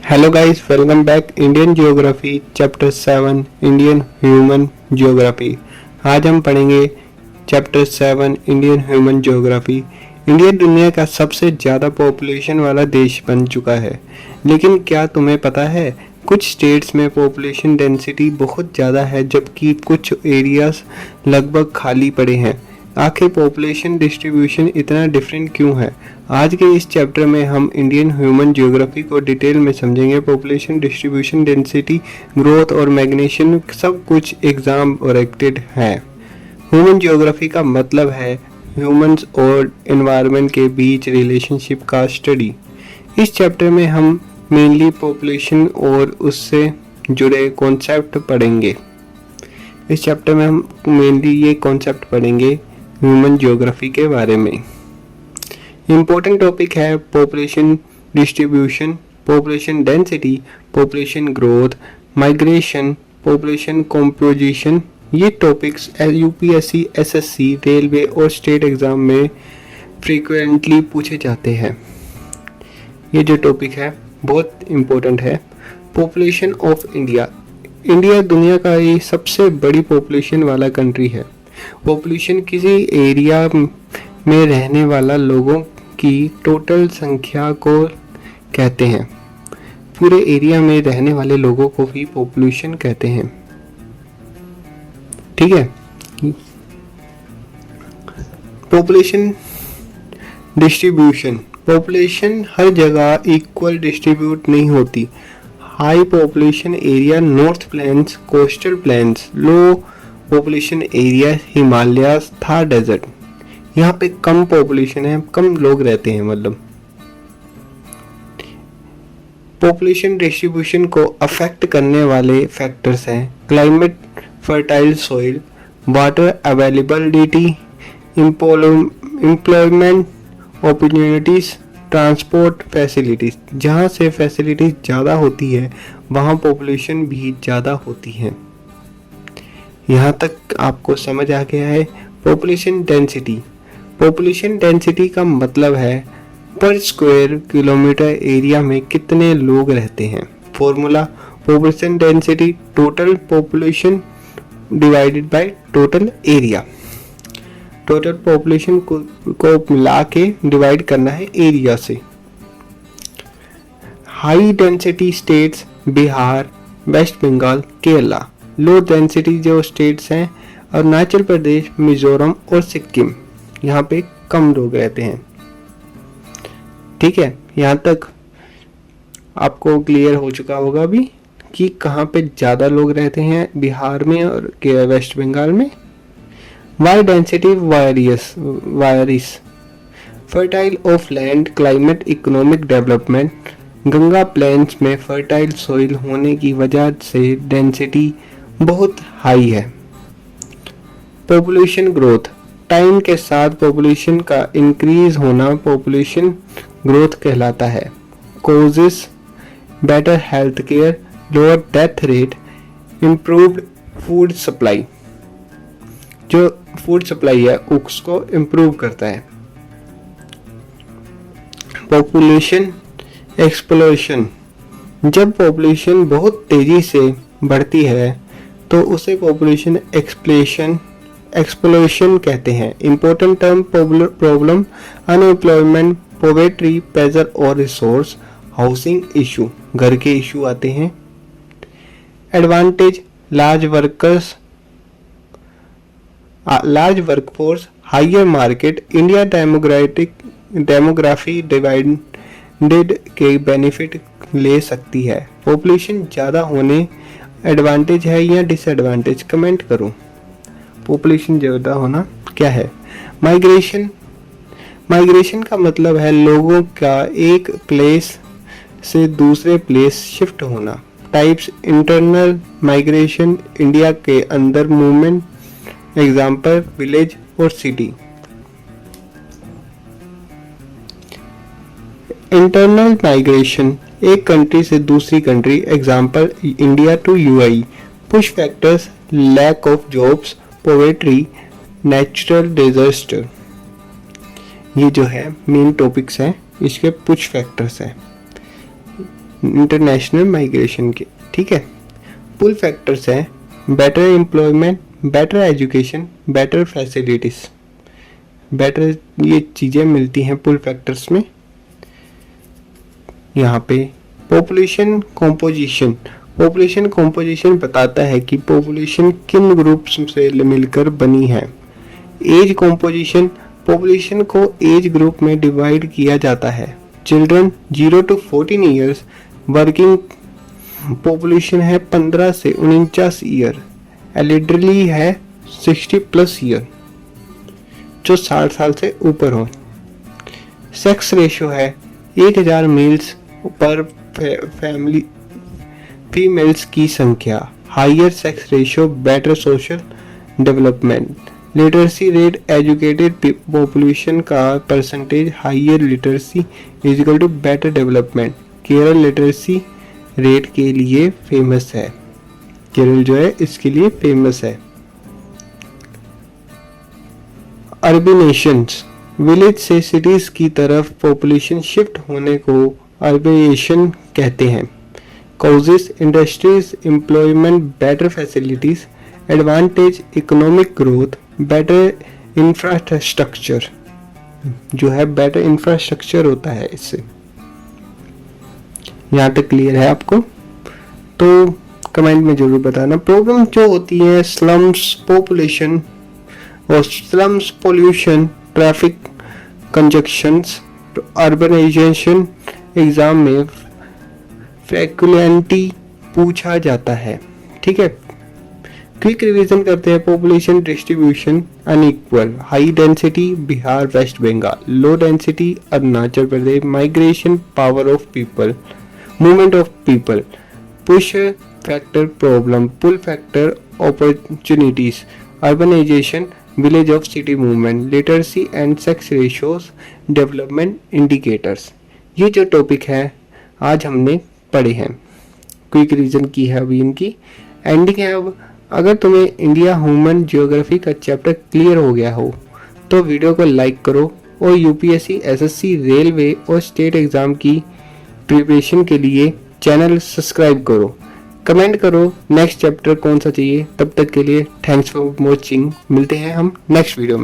Hello guys, welcome back. Indian geography chapter 7 Indian human geography. आज हम पढ़ेंगे chapter 7 Indian human geography. India दुनिया का सबसे ज़्यादा पॉपुलेशन वाला देश बन चुका है, लेकिन क्या तुम्हें पता है कुछ स्टेट्स में पॉपुलेशन डेंसिटी बहुत ज़्यादा है जबकि कुछ एरियाज लगभग खाली पड़े हैं। आखिर पॉपुलेशन डिस्ट्रीब्यूशन इतना डिफरेंट क्यों है? आज के इस चैप्टर में हम इंडियन ह्यूमन ज्योग्राफी को डिटेल में समझेंगे। पॉपुलेशन डिस्ट्रीब्यूशन, डेंसिटी, ग्रोथ और मैग्नीशन सब कुछ एग्जाम ओरिएंटेड है। ह्यूमन ज्योग्राफी का मतलब है ह्यूमंस और एनवायरनमेंट के बीच रिलेशनशिप का स्टडी। इस चैप्टर में हम मेनली पॉपुलेशन और उससे जुड़े कॉन्सेप्ट पढ़ेंगे। इस चैप्टर में हम मेनली ये कॉन्सेप्ट पढ़ेंगे ह्यूमन ज्योग्राफी के बारे में। इम्पोर्टेंट टॉपिक है population distribution, population density, population growth, migration, population composition. ये टॉपिक्स यूपीएससी, एसएससी, रेलवे और स्टेट एग्जाम में फ्रीक्वेंटली पूछे जाते हैं। ये जो टॉपिक है बहुत इम्पोर्टेंट है। Population of India. इंडिया दुनिया का ये सबसे बड़ी पॉपुलेशन वाला कंट्री है। पॉपुलेशन किसी एरिया में रहने वाला लोगों की टोटल संख्या को कहते हैं। पूरे एरिया में रहने वाले लोगों को भी पॉपुलेशन कहते हैं। ठीक है। Population distribution. पॉपुलेशन हर जगह इक्वल डिस्ट्रीब्यूट नहीं होती। High population area north plains, coastal plains, low population area Himalayas, Thar desert. यहाँ पे कम पॉपुलेशन है, कम लोग रहते हैं। मतलब पॉपुलेशन डिस्ट्रीब्यूशन को अफेक्ट करने वाले फैक्टर्स हैं climate, fertile soil, water availability, employment opportunities, transport facilities. जहाँ से फैसिलिटीज ज़्यादा होती है वहाँ पॉपुलेशन भी ज़्यादा होती है। यहाँ तक आपको समझ आ गया है। Population density. पॉपुलेशन डेंसिटी का मतलब है पर स्क्वायर किलोमीटर एरिया में कितने लोग रहते हैं। Formula population density total population divided by total area. Total population को मिला के डिवाइड करना है एरिया से। High density states Bihar, West Bengal, Kerala. Low density जो स्टेट्स हैं अरुणाचल प्रदेश, मिजोरम और सिक्किम। यहाँ पे कम लोग रहते हैं। ठीक है, यहाँ तक आपको क्लियर हो चुका होगा अभी कि कहाँ पे ज़्यादा लोग रहते हैं, बिहार में और वेस्ट बंगाल में। Why density varies. Fertile of land, climate, economic development. Ganga plains में फर्टाइल सॉइल होने की वजह से डेंसिटी बहुत हाई है। Population growth. टाइम के साथ पॉपुलेशन का इंक्रीज होना पॉपुलेशन ग्रोथ कहलाता है। Causes better health care, lower death rate, improved food supply. जो फूड सप्लाई है उसको इम्प्रूव करता है। Population explosion. जब पॉपुलेशन बहुत तेजी से बढ़ती है तो उसे पॉपुलेशन एक्सप्लोशन कहते हैं। Important term problem unemployment, poverty, pressure और रिसोर्स, हाउसिंग इशू, घर के इशू आते हैं। Advantage large workforce, higher market. India demography divided के बेनिफिट ले सकती है। पॉपुलेशन ज़्यादा होने एडवांटेज है या डिसएडवांटेज? कमेंट करो। पॉपुलेशन ज़्यादा होना क्या है? माइग्रेशन। माइग्रेशन का मतलब है लोगों का एक प्लेस से दूसरे प्लेस शिफ्ट होना। टाइप्स इंटरनल माइग्रेशन, इंडिया के अंदर मूवमेंट, एग्जाम्पल विलेज और सिटी। इंटरनल माइग्रेशन एक कंट्री से दूसरी country, example India to UAE. Push factors lack of jobs, poverty, natural disaster. ये जो है मेन टॉपिक्स हैं, इसके पुश फैक्टर्स हैं। इंटरनेशनल माइग्रेशन के। ठीक है, पुल फैक्टर्स हैं better employment, better education, better facilities, better ये चीज़ें मिलती हैं पुल फैक्टर्स में। यहाँ पे पॉपुलेशन कॉम्पोजिशन, पॉपुलेशन कॉम्पोजिशन बताता है कि पॉपुलेशन किन ग्रुप्स से मिलकर बनी है। एज कॉम्पोजिशन, पॉपुलेशन को एज ग्रुप में डिवाइड किया जाता है। Children 0 to 14 years, working population है 15 से 49 ईयर, एल्डरली है 60+ ईयर, जो 60 साल से ऊपर हो। सेक्स रेशो है 1000 मेल्स पर फैमिली फीमेल्स की संख्या। Higher sex ratio better social development. Literacy rate, educated population का percentage, higher literacy is equal to better development. Kerala literacy rate के लिए फेमस है, केरल जो है इसके लिए फेमस है। अर्बनेशंस, विलेज से सिटीज की तरफ पॉपुलेशन शिफ्ट होने को अर्बनेशन कहते हैं। Causes, industries, employment, better facilities, advantage, economic growth, better infrastructure, जो है बेटर इंफ्रास्ट्रक्चर होता है इससे। यहाँ तक क्लियर है आपको? तो कमेंट में जरूर बताना। प्रॉब्लम जो होती है स्लम्स, पॉपुलेशन और slums, pollution, traffic conjunctions, urbanisation exam में फ्रिक्वेंटली पूछा जाता है। ठीक है, क्विक रिवीजन करते हैं। Population distribution unequal, high density Bihar West Bengal, low density Arunachal Pradesh, migration, power of people, movement of people, push factor problem, pull factor opportunities, urbanisation, village of city movement, literacy and sex ratios, development indicators. ये जो topic है आज हमने पढ़े हैं, quick revision की है अभी इनकी, एंडिंग है अब। अगर तुम्हें इंडिया ह्यूमन ज्योग्राफी का चैप्टर क्लियर हो गया हो तो वीडियो को लाइक करो और यूपीएससी, एसएससी, रेलवे और स्टेट एग्जाम की प्रिपरेशन के लिए चैनल सब्सक्राइब करो। कमेंट करो नेक्स्ट चैप्टर कौन सा चाहिए। तब तक के लिए थैंक्स फॉर वॉचिंग। मिलते हैं हम नेक्स्ट वीडियो में।